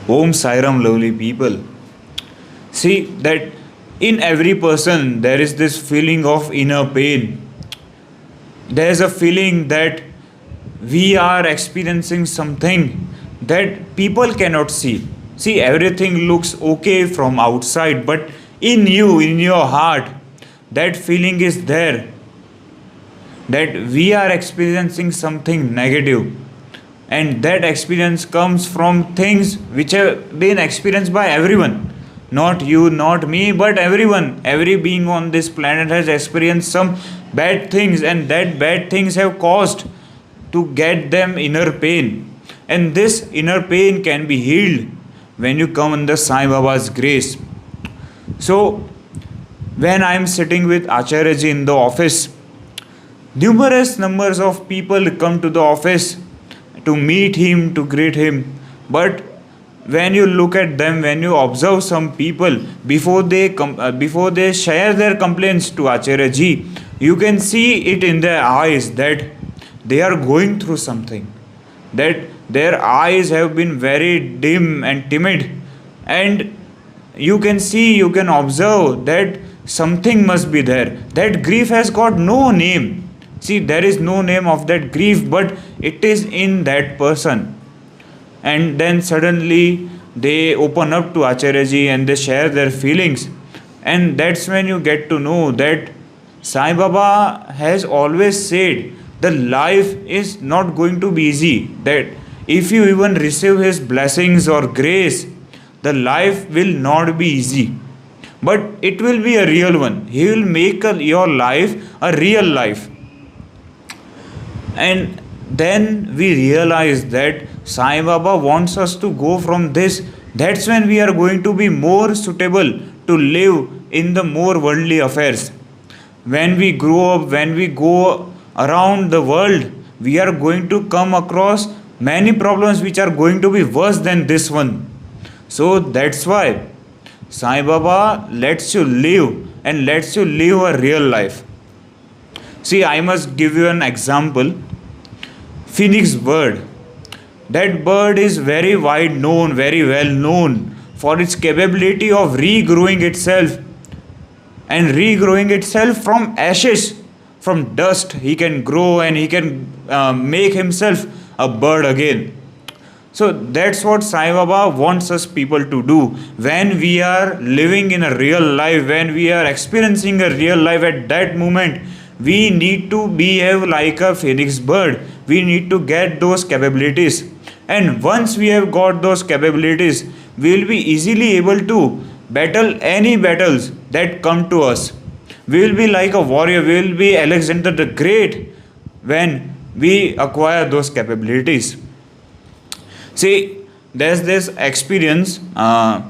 Om Sai Ram, lovely people. See that in every person there is this feeling of inner pain. There is a feeling that we are experiencing something that people cannot see. See, everything looks okay from outside, but in you, in your heart, that feeling is there that we are experiencing something negative, and that experience comes from things which have been experienced by everyone, not you, not me, but everyone. Every being on this planet has experienced some bad things, and that bad things have caused to get them inner pain, and this inner pain can be healed when you come under Sai Baba's grace. So when I am sitting with Acharya ji in the office, numerous numbers of people come to the office to meet him, to greet him. But when you look at them, when you observe some people, before they share their complaints to Acharya ji, you can see it in their eyes that they are going through something. That their eyes have been very dim and timid, and you can see, you can observe that something must be there. That grief has got no name. See, there is no name of that grief, but it is in that person. And then suddenly they open up to Acharya ji and they share their feelings. And that's when you get to know that Sai Baba has always said the life is not going to be easy. That if you even receive his blessings or grace, the life will not be easy. But it will be a real one. He will make your life a real life. And then we realize that Sai Baba wants us to go from this. That's when we are going to be more suitable to live in the more worldly affairs. When we grow up, when we go around the world, we are going to come across many problems which are going to be worse than this one. So that's why Sai Baba lets you live, and lets you live a real life. See, I must give you an example. Phoenix bird. That bird is very wide known, very well known for its capability of regrowing itself, and regrowing itself from ashes, from dust. He can grow and he can make himself a bird again. So that's what Sai Baba wants us people to do. When we are living in a real life, when we are experiencing a real life, at that moment, we need to behave like a phoenix bird. We need to get those capabilities. And once we have got those capabilities, we will be easily able to battle any battles that come to us. We will be like a warrior. We will be Alexander the Great when we acquire those capabilities. See, there's this experience, a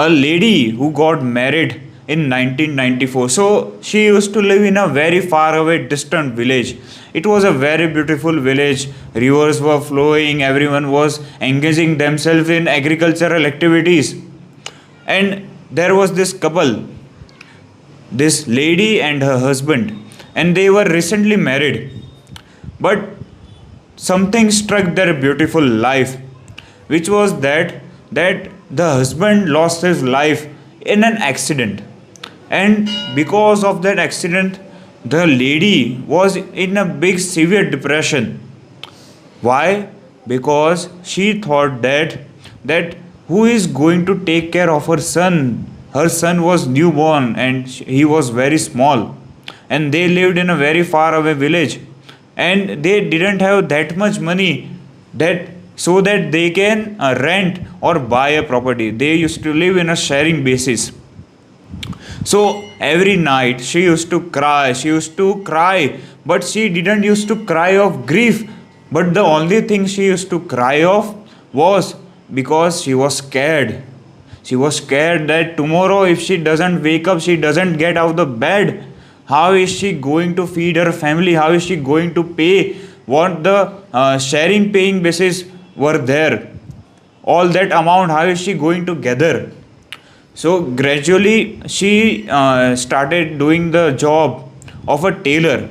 lady who got married in 1994. So she used to live in a very far away, distant village. It was a very beautiful village. Rivers were flowing. Everyone was engaging themselves in agricultural activities. And there was this couple, this lady and her husband, and they were recently married. But something struck their beautiful life, which was that the husband lost his life in an accident. And because of that accident, the lady was in a big severe depression. Why? Because she thought that who is going to take care of her son? Her son was newborn and he was very small, and they lived in a very far away village, and they didn't have that much money that so that they can rent or buy a property. They used to live in a sharing basis. So every night she used to cry, but she didn't used to cry of grief. But the only thing she used to cry of was because she was scared. She was scared that tomorrow, if she doesn't wake up, she doesn't get out of the bed, how is she going to feed her family? How is she going to pay what the sharing paying basis were there? All that amount, how is she going to gather? So gradually she started doing the job of a tailor.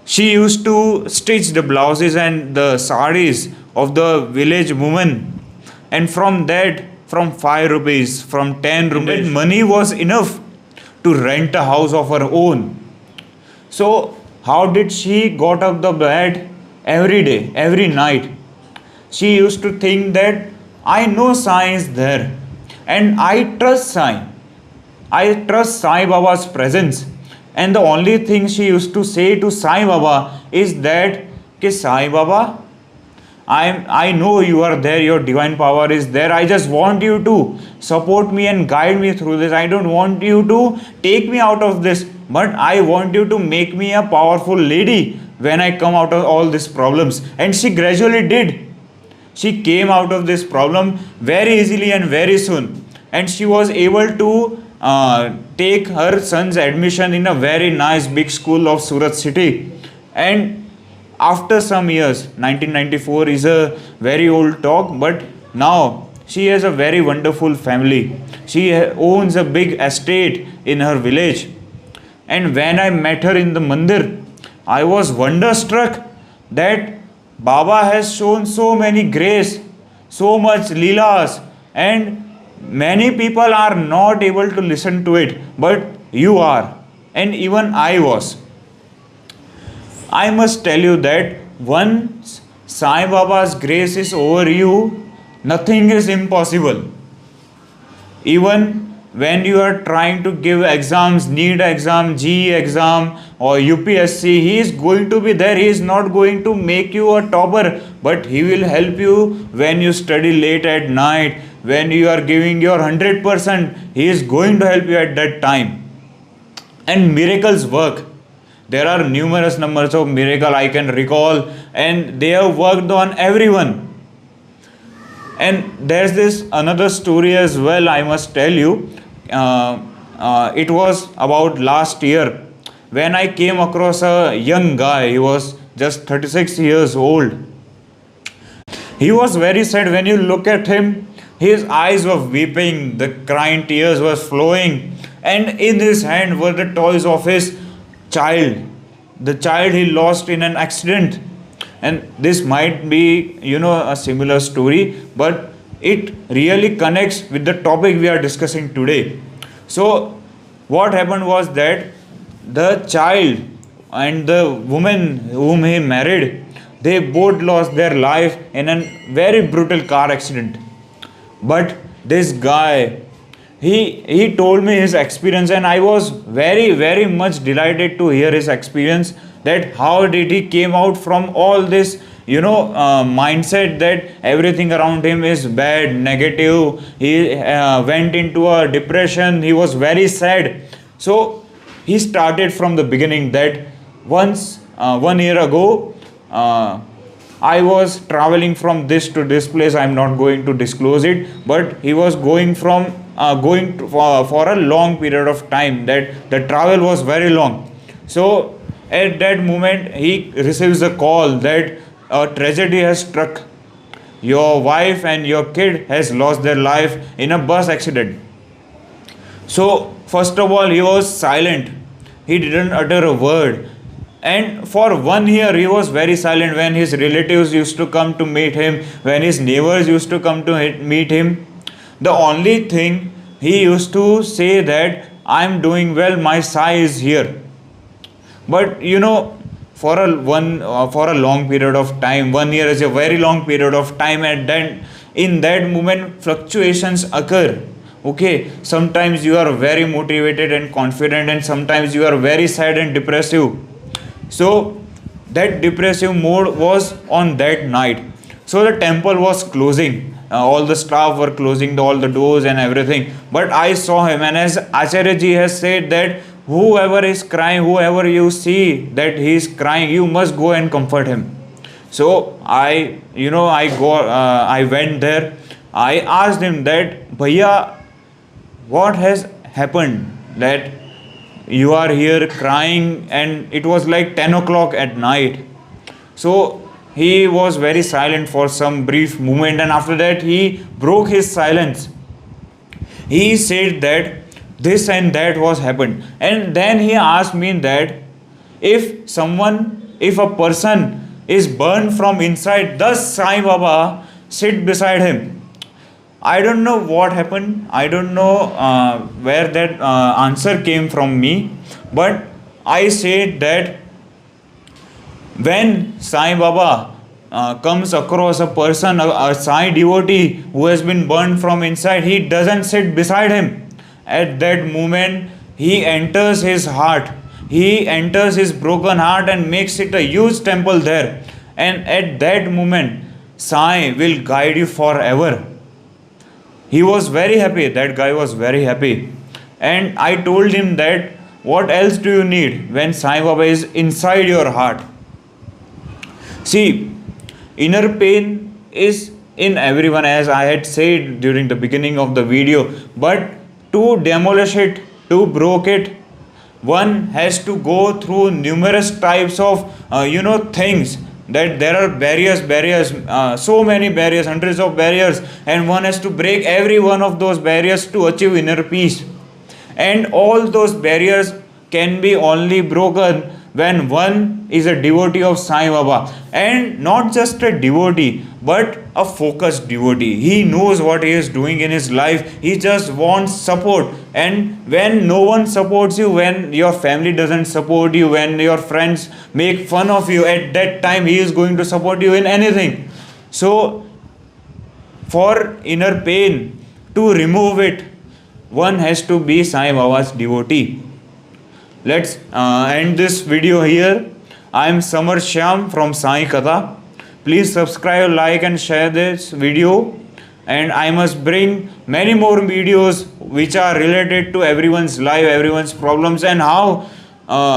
She used to stitch the blouses and the saris of the village women, And from that, from 5 rupees, from 10 rupees, that money was enough to rent a house of her own. So how did she got up the bed every day, every night? She used to think that I know Sai is there and I trust Sai. I trust Sai Baba's presence. And the only thing she used to say to Sai Baba is that, Ke Sai Baba, I know you are there, your divine power is there. I just want you to support me and guide me through this. I don't want you to take me out of this, but I want you to make me a powerful lady when I come out of all these problems. And she gradually did. She came out of this problem very easily and very soon. And she was able to take her son's admission in a very nice big school of Surat city. And after some years, 1994 is a very old talk, but now she has a very wonderful family. She owns a big estate in her village. And when I met her in the mandir, I was wonderstruck that Baba has shown so many grace, so much leelas, and many people are not able to listen to it, but you are, and even I was. I must tell you that once Sai Baba's grace is over you, nothing is impossible. Even when you are trying to give exams, NEET exam, GE exam, or UPSC, he is going to be there. He is not going to make you a topper, but he will help you when you study late at night, when you are giving your 100%. He is going to help you at that time. And miracles work. There are numerous numbers of miracle I can recall, and they have worked on everyone. And there's this another story as well, I must tell you. It was about last year when I came across a young guy. He was just 36 years old. He was very sad. When you look at him, his eyes were weeping, the crying tears were flowing, and in his hand were the toys of his child, the child he lost in an accident. And this might be, a similar story, but it really connects with the topic we are discussing today. So what happened was that the child and the woman whom he married, they both lost their life in a very brutal car accident. But this guy, he told me his experience, and I was very, very much delighted to hear his experience, that how did he came out from all this mindset that everything around him is bad, negative. He went into a depression. He was very sad. So he started from the beginning, that once 1 year ago, I was traveling from this to this place. I'm not going to disclose it, but he was going from for a long period of time, that the travel was very long. So at that moment he receives a call that a tragedy has struck. Your wife and your kid has lost their life in a bus accident. So first of all he was silent. He didn't utter a word. And for 1 year he was very silent. When his relatives used to come to meet him, when his neighbors used to come to meet him, the only thing he used to say that I'm doing well, my Sai is here. But for a long period of time, 1 year is a very long period of time, and then in that moment fluctuations occur. Okay, sometimes you are very motivated and confident, and sometimes you are very sad and depressive. So that depressive mode was on that night. So the temple was closing. All the staff were closing all the doors and everything. But I saw him, and as Acharya ji has said that whoever is crying, whoever you see that he is crying, you must go and comfort him. So I went there. I asked him that, Bhaiya, what has happened that you are here crying? And it was like 10 o'clock at night. So he was very silent for some brief moment, and after that he broke his silence. He said that this and that was happened, and then he asked me that if a person is burned from inside, does Sai Baba sit beside him? I don't know what happened. I don't know where that answer came from me. But I said that when Sai Baba comes across a person, a Sai devotee who has been burned from inside, he doesn't sit beside him. At that moment, he enters his heart. He enters his broken heart and makes it a huge temple there. And at that moment, Sai will guide you forever. He was very happy. That guy was very happy. And I told him that what else do you need when Sai Baba is inside your heart? See, inner pain is in everyone, as I had said during the beginning of the video. But to demolish it, to broke it, one has to go through numerous types of things, that there are barriers, so many barriers, hundreds of barriers, and one has to break every one of those barriers to achieve inner peace. And all those barriers can be only broken when one is a devotee of Sai Baba, and not just a devotee but a focused devotee. He knows what he is doing in his life, he just wants support. And when no one supports you, when your family doesn't support you, when your friends make fun of you, at that time he is going to support you in anything. So for inner pain, to remove it, one has to be Sai Baba's devotee. Let's end this video here. I am Samar Shyam from Sai Katha. Please subscribe, like and share this video. And I must bring many more videos which are related to everyone's life, everyone's problems, and how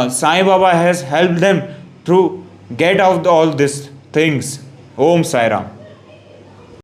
Sai Baba has helped them to get out all these things. Om Sai Ram.